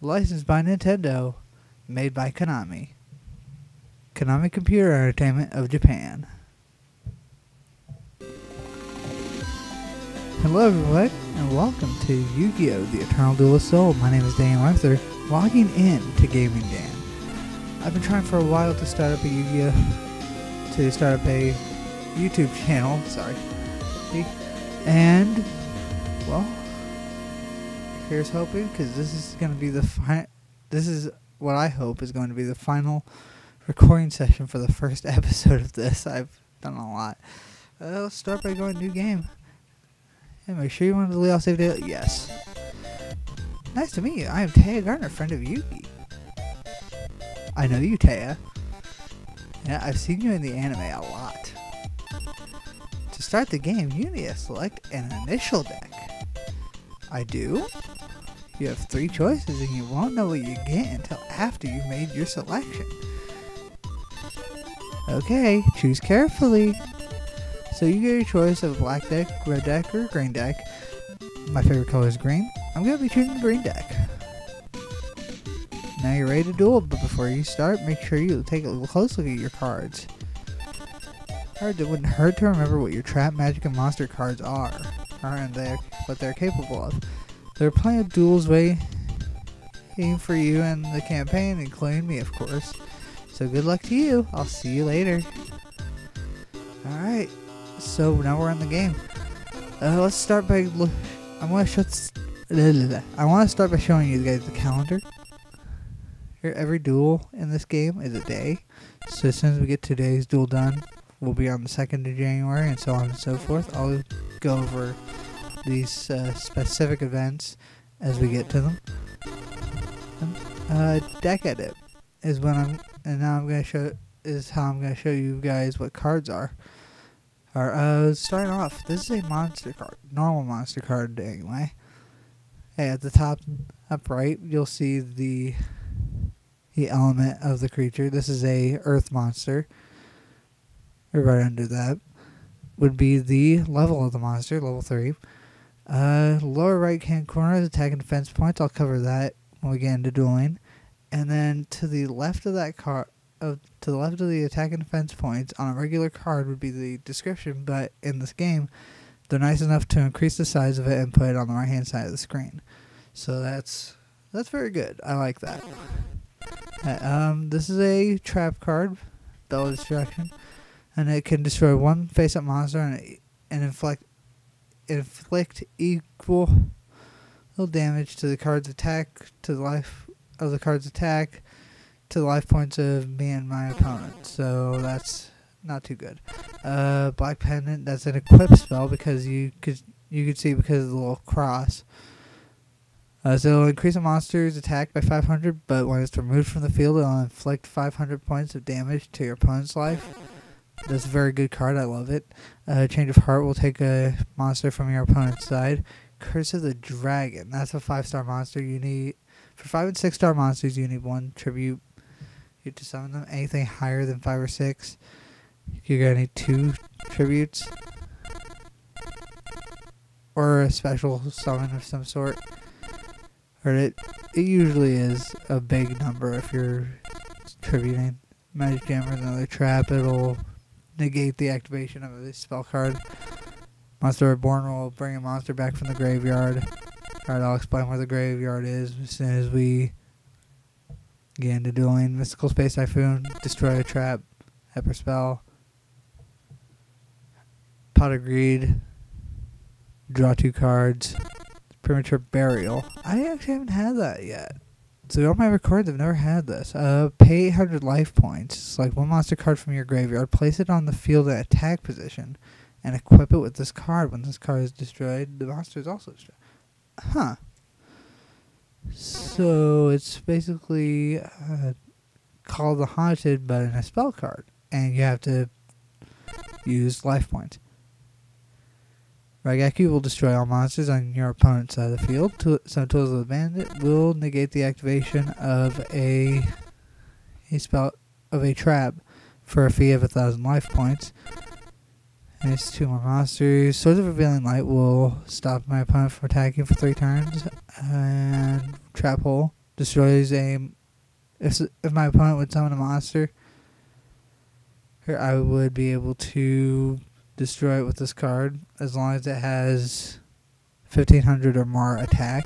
licensed by Nintendo, made by Konami. Konami Computer Entertainment of Japan. Hello everyone, and welcome to YuGiOh, the Eternal Duelist Soul. My name is Dan Arthur, logging in to Gaming Dan. I've been trying for a while to start up a YuGiOh, to start up a YouTube channel, and, well, here's hoping, because this is going to be this is what I hope is going to be the final recording session for the first episode of this. I've done a lot. Let's start by going new game. Hey, make sure you want to delete all save data. Yes. Nice to meet you. I am Taya Gardner, friend of Yugi. I know you, Taya. Yeah, I've seen you in the anime a lot. To start the game, you need to select an initial deck. I do? You have 3 choices and you won't know what you get until after you've made your selection. Okay, choose carefully. So you get your choice of a black deck, red deck, or green deck. My favorite color is green. I'm going to be choosing the green deck. Now you're ready to duel, but before you start, make sure you take a close look at your cards. It wouldn't hurt to remember what your trap, magic, and monster cards are and what they're capable of. There are plenty of duels waiting for you in the campaign, including me, of course. So good luck to you. I'll see you later. Alright, so now we're in the game. Let's start by I want to start by showing you guys the calendar. Every duel in this game is a day. So as soon as we get today's duel done, we'll be on the 2nd of January and so on and so forth. I'll go over these specific events as we get to them. Deck edit is when how I'm going to show you guys what cards are. Starting off, this is a monster card, normal monster card anyway. Hey, at the top right, you'll see the element of the creature. This is a earth monster. Right under that would be the level of the monster, level 3. Lower right hand corner is attack and defense points. I'll cover that when we get into dueling. And then to the left of that card, to the left of the attack and defense points on a regular card would be the description, but in this game, they're nice enough to increase the size of it and put it on the right hand side of the screen. So that's very good. I like that. This is a trap card, Bell of Destruction, and it can destroy one face-up monster and inflict equal damage to the card's attack, to the life of the card's attack, to the life points of me and my opponent. So that's not too good. Black Pendant, that's an equip spell because you could see because of the little cross. So it'll increase a monster's attack by 500, but when it's removed from the field, it'll inflict 500 points of damage to your opponent's life. That's a very good card. I love it. Change of Heart will take a monster from your opponent's side. Curse of the Dragon. That's a 5-star monster. You need for 5 and 6-star monsters. You need 1 tribute. You have to summon them. Anything higher than 5 or 6, you're gonna need 2 tributes or a special summon of some sort. Or it usually is a big number if you're tributing. Magic Jammer is another trap. It'll negate the activation of a spell card. Monster Reborn will bring a monster back from the graveyard. Alright, I'll explain where the graveyard is as soon as we get into dueling. Mystical Space Typhoon, destroy a trap, Hyper Spell. Pot of Greed, draw 2 cards. Premature Burial. I actually haven't had that yet. So on my records, I've never had this. Pay 800 life points. It's like 1 monster card from your graveyard. Place it on the field in attack position. And equip it with this card. When this card is destroyed, the monster is also destroyed. Huh. So it's basically Call the Haunted, but in a spell card. And you have to use life points. Raigeki will destroy all monsters on your opponent's side of the field. Some Tools of the Bandit will negate the activation of a trap for a fee of 1,000 life points. And it's 2 more monsters. Swords of Revealing Light will stop my opponent from attacking for 3 turns. And Trap Hole destroys a... If my opponent would summon a monster, I would be able to destroy it with this card as long as it has 1500 or more attack.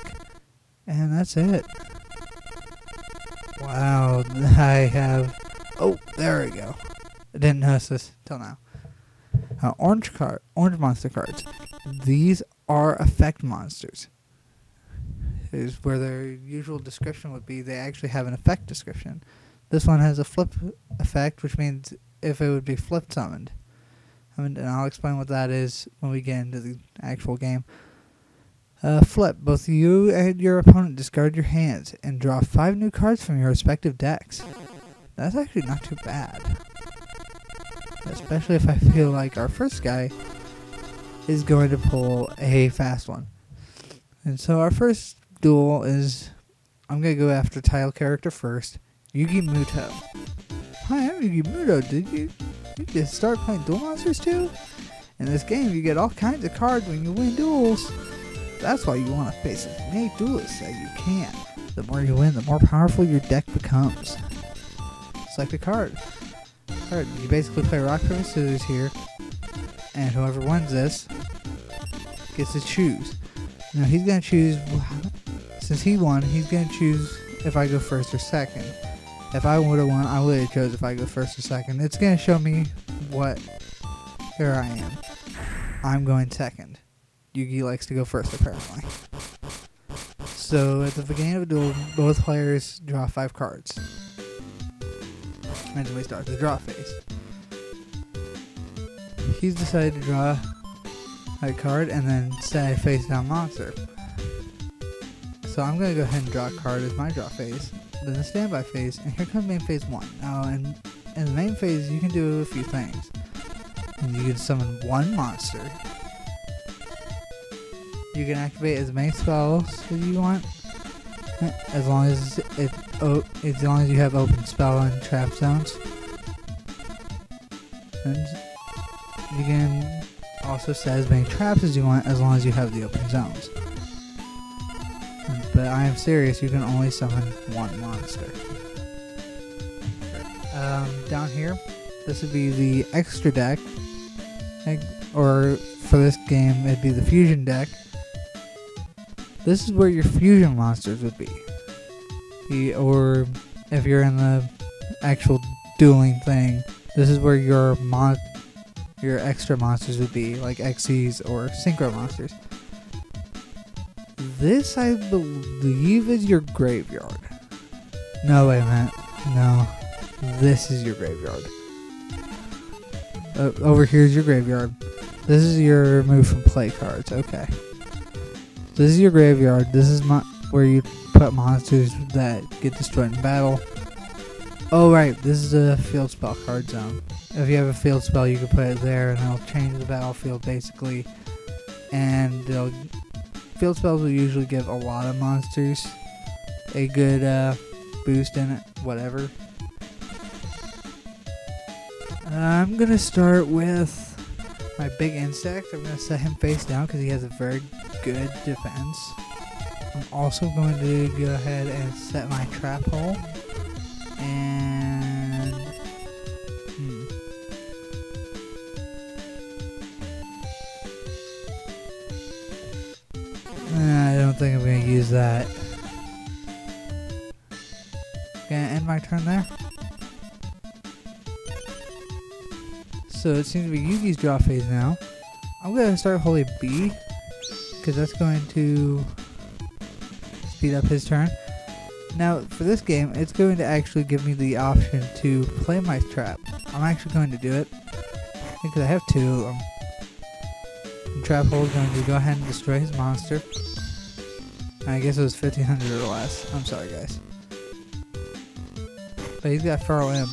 And that's it. Wow, I have... Oh, there we go. I didn't notice this till now. Orange monster cards. These are effect monsters. Is where their usual description would be. They actually have an effect description. This one has a flip effect, which means if it would be flip summoned. And I'll explain what that is when we get into the actual game. Flip. Both you and your opponent discard your hands and draw 5 new cards from your respective decks. That's actually not too bad. Especially if I feel like our first guy is going to pull a fast one. And so our first duel is... I'm going to go after title character first. YuGiOh. Hi, I'm YuGiOh. Did you just start playing Duel Monsters too? In this game, you get all kinds of cards when you win duels. That's why you want to face as many duelists as you can. The more you win, the more powerful your deck becomes. Select a card. You basically play rock, paper, scissors here, and whoever wins this gets to choose. Now he's going to choose, since he won, he's going to choose if I go first or second. If I would have won, I would have chose if I go first or second. It's going to show me what, here I am. I'm going second. YuGi likes to go first apparently. So at the beginning of a duel, both players draw 5 cards. And then we start the draw phase. He's decided to draw a card and then say face down monster. So I'm going to go ahead and draw a card as my draw phase. Then the standby phase, and here comes main phase 1. Now in the main phase you can do a few things. And you can summon 1 monster. You can activate as many spells as you want. As long as you have open spell and trap zones. And you can also set as many traps as you want as long as you have the open zones. But I am serious, you can only summon 1 monster. Down here, this would be the extra deck, or for this game it'd be the fusion deck. This is where your fusion monsters would be. Or if you're in the actual dueling thing, this is where your extra monsters would be, like XCs or synchro monsters. This, I believe, is your graveyard. No, wait a minute. No. This is your graveyard. Over here is your graveyard. This is your remove from play cards. Okay. This is your graveyard. This is where you put monsters that get destroyed in battle. Oh right, this is a field spell card zone. If you have a field spell, you can put it there, and it'll change the battlefield basically. And field spells will usually give a lot of monsters a good boost in it. Whatever. I'm gonna start with my big insect. I'm going to set him face down because he has a very good defense. I'm also going to go ahead and set my trap hole. And... I don't think I'm going to use that. Gonna end my turn there. So it seems to be Yugi's draw phase now. I'm going to start Holy B, because that's going to speed up his turn. Now, for this game, it's going to actually give me the option to play my trap. I'm actually going to do it, because I have 2 of them. The trap hole is going to go ahead and destroy his monster. I guess it was 1500 or less. I'm sorry, guys. But he's got Feral Imp.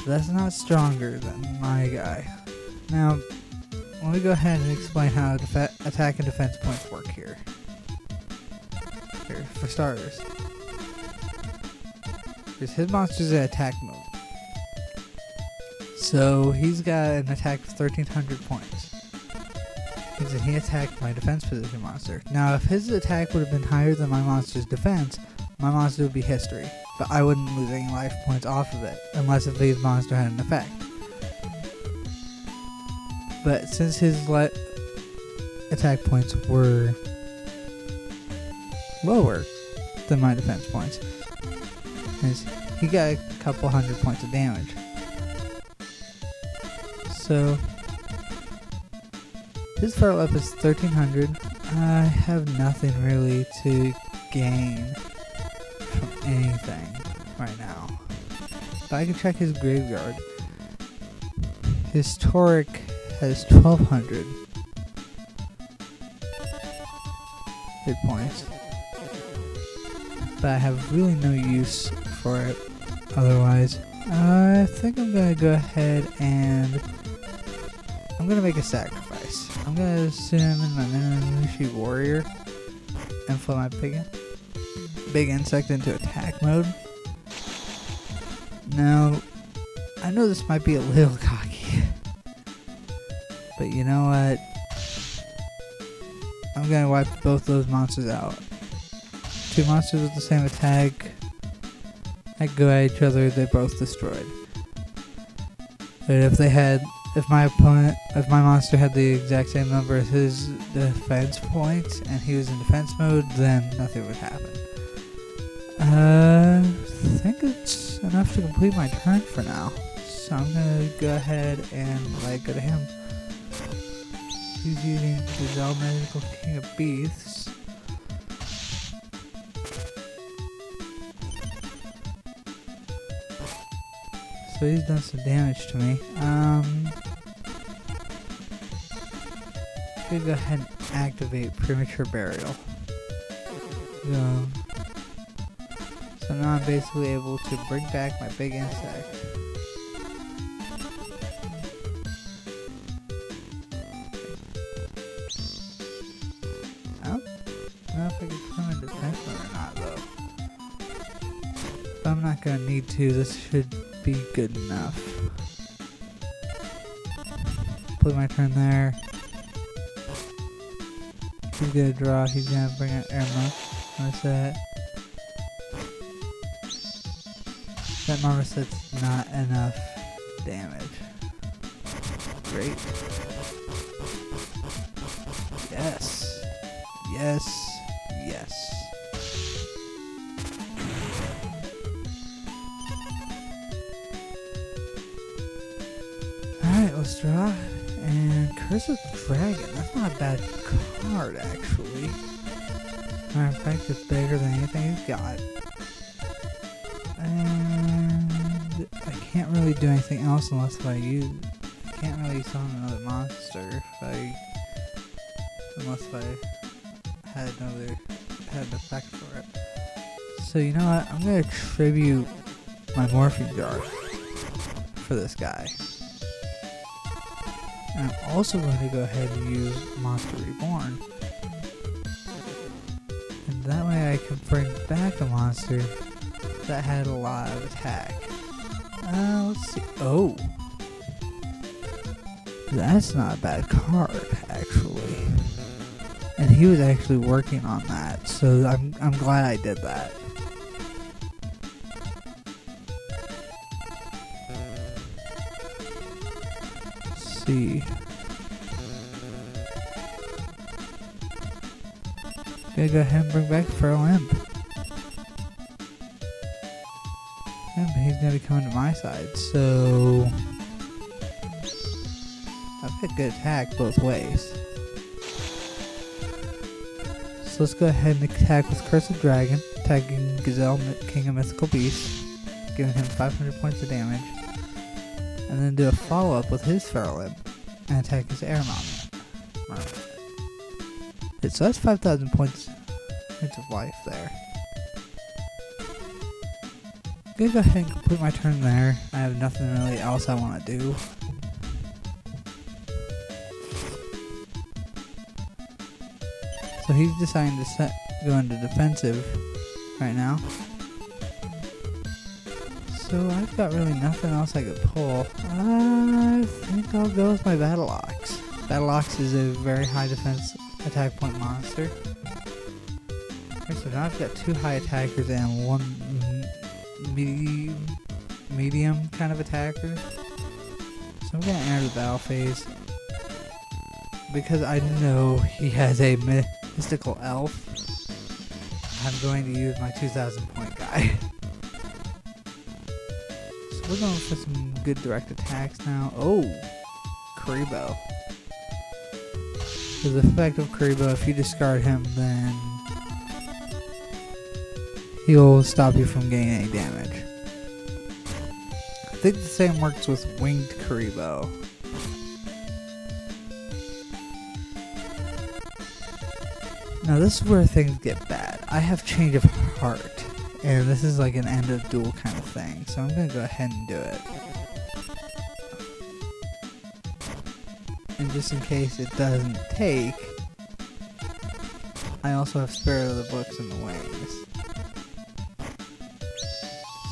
That's not stronger than my guy. Now, let me go ahead and explain how attack and defense points work here. Here, for starters. Because his monster's in attack mode. So, he's got an attack of 1300 points. Because he attacked my defense position monster. Now, if his attack would have been higher than my monster's defense, my monster would be history, but I wouldn't lose any life points off of it, unless if the monster had an effect. But since his attack points were lower than my defense points, he got a couple hundred points of damage. So his feral up is 1300. I have nothing really to gain from anything right now. But I can check his graveyard. His Toric has 1200 hit points. But I have really no use for it otherwise. I think I'm gonna go ahead and I'm gonna make a sacrifice. I'm gonna summon my Minushi warrior and flip my big insect into attack mode. Now, I know this might be a little cocky, but you know what? I'm gonna wipe both those monsters out. Two monsters with the same attack, I go at each other, they both destroyed. But if my monster had the exact same number as his defense points and he was in defense mode, then nothing would happen. I think it's enough to complete my turn for now. So I'm gonna go ahead and go to him. He's using the Duel Magical King of Beasts. So he's done some damage to me. I'm gonna go ahead and activate Premature Burial. So now I'm basically able to bring back my big insect. I don't know if I can put him in defense mode or not though. But I'm not gonna need to, this should be good enough. Play my turn there. He's gonna draw, he's gonna bring out Irma. What's that? That Marmoset's not enough damage. Great. Yes. Yes. Yes. Alright, let's draw. And Curse of Dragon. That's not a bad card, actually. Matter of fact, it's bigger than anything he's got. And I can't really do anything else unless I can't really summon another monster unless I had an effect for it. So you know what? I'm gonna tribute my Morphing Jar for this guy. And I'm also going to go ahead and use Monster Reborn. And that way I can bring back a monster that had a lot of attack. Let's see. Oh! That's not a bad card, actually. And he was actually working on that, so I'm glad I did that. Let's see. Gonna go ahead and bring back Feral Imp. Yeah, but he's gonna be coming to my side, so I've got good attack both ways. So let's go ahead and attack with Curse of Dragon, attacking Gazelle, King of Mythical Beasts, giving him 500 points of damage, and then do a follow-up with his Feral Imp and attack his Air Mermaid. So that's 5,000 points of life there. I'm gonna go ahead and complete my turn there. I have nothing really else I want to do. So he's deciding to go into defensive right now. So I've got really nothing else I could pull. I think I'll go with my Battle Ox. Battle Ox is a very high defense attack point monster. Okay, so now I've got 2 high attackers and 1 medium kind of attacker. So I'm gonna enter the battle phase because I know he has a mystical elf. I'm going to use my 2,000 point guy. So we're going for some good direct attacks now. Oh, Karibo. So the effect of Karibo, if you discard him, then he'll stop you from gaining any damage. I think the same works with Winged Karibo. Now this is where things get bad. I have Change of Heart, and this is like an end of duel kind of thing, so I'm going to go ahead and do it. And just in case it doesn't take, I also have Spirit of the Books in the Wings.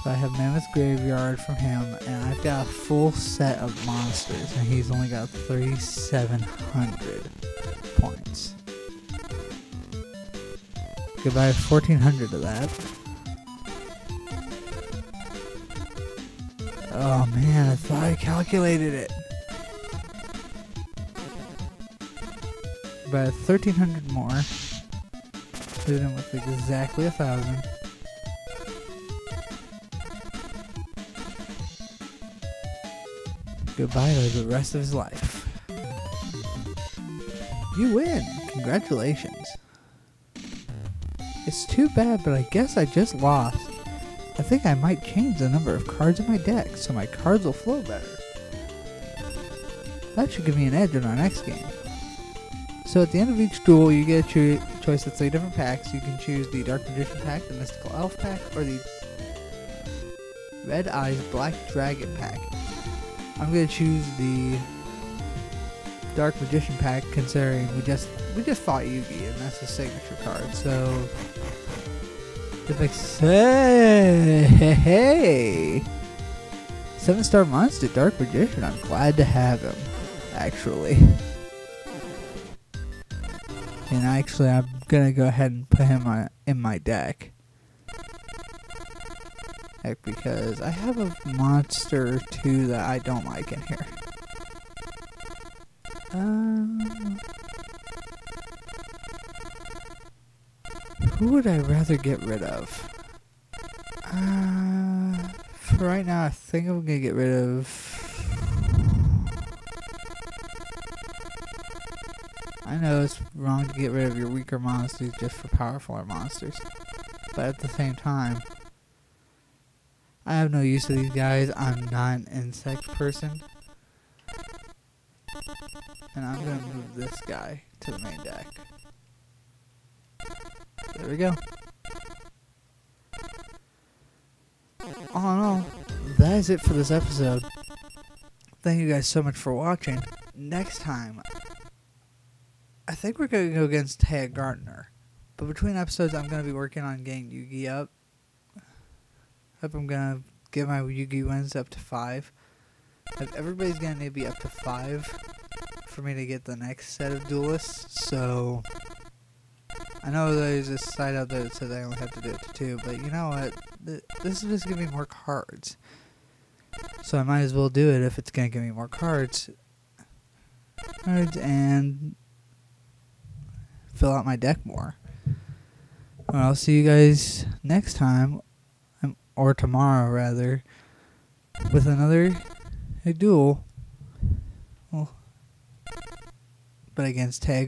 So I have Mammoth Graveyard from him, and I've got a full set of monsters, and he's only got 3,700 points. Goodbye 1,400 of that. Oh man, I thought I calculated it. About 1,300 more. Leave him with exactly 1,000. Goodbye to the rest of his life. You win! Congratulations. It's too bad, but I guess I just lost. I think I might change the number of cards in my deck so my cards will flow better. That should give me an edge in our next game. So at the end of each duel, you get a choice of 3 different packs. You can choose the Dark Magician pack, the Mystical Elf pack, or the Red Eyes Black Dragon pack. I'm going to choose the Dark Magician pack, considering we just fought YuGiOh, and that's his signature card. So it makes hey 7-star monster Dark Magician. I'm glad to have him, actually. And actually, I'm gonna go ahead and put him in my deck. Heck, because I have a monster too that I don't like in here. Who would I rather get rid of? For right now, I think I'm gonna get rid of. I know it's wrong to get rid of your weaker monsters just for powerfuler monsters, but at the same time, I have no use for these guys. I'm not an insect person, and I'm gonna move this guy to the main deck. There we go. All in all, that is it for this episode. Thank you guys so much for watching. Next time, I think we're going to go against Taya Gardner. But between episodes, I'm going to be working on getting YuGiOh up. Hope I'm going to get my YuGiOh wins up to 5. Everybody's going to need to be up to 5 for me to get the next set of duelists. So I know there's a site out there that says I only have to do it to 2. But you know what? This is just giving me more cards. So I might as well do it if it's going to give me more cards. And fill out my deck more. Well, I'll see you guys next time, or tomorrow rather, with another duel. Well, but against Tag.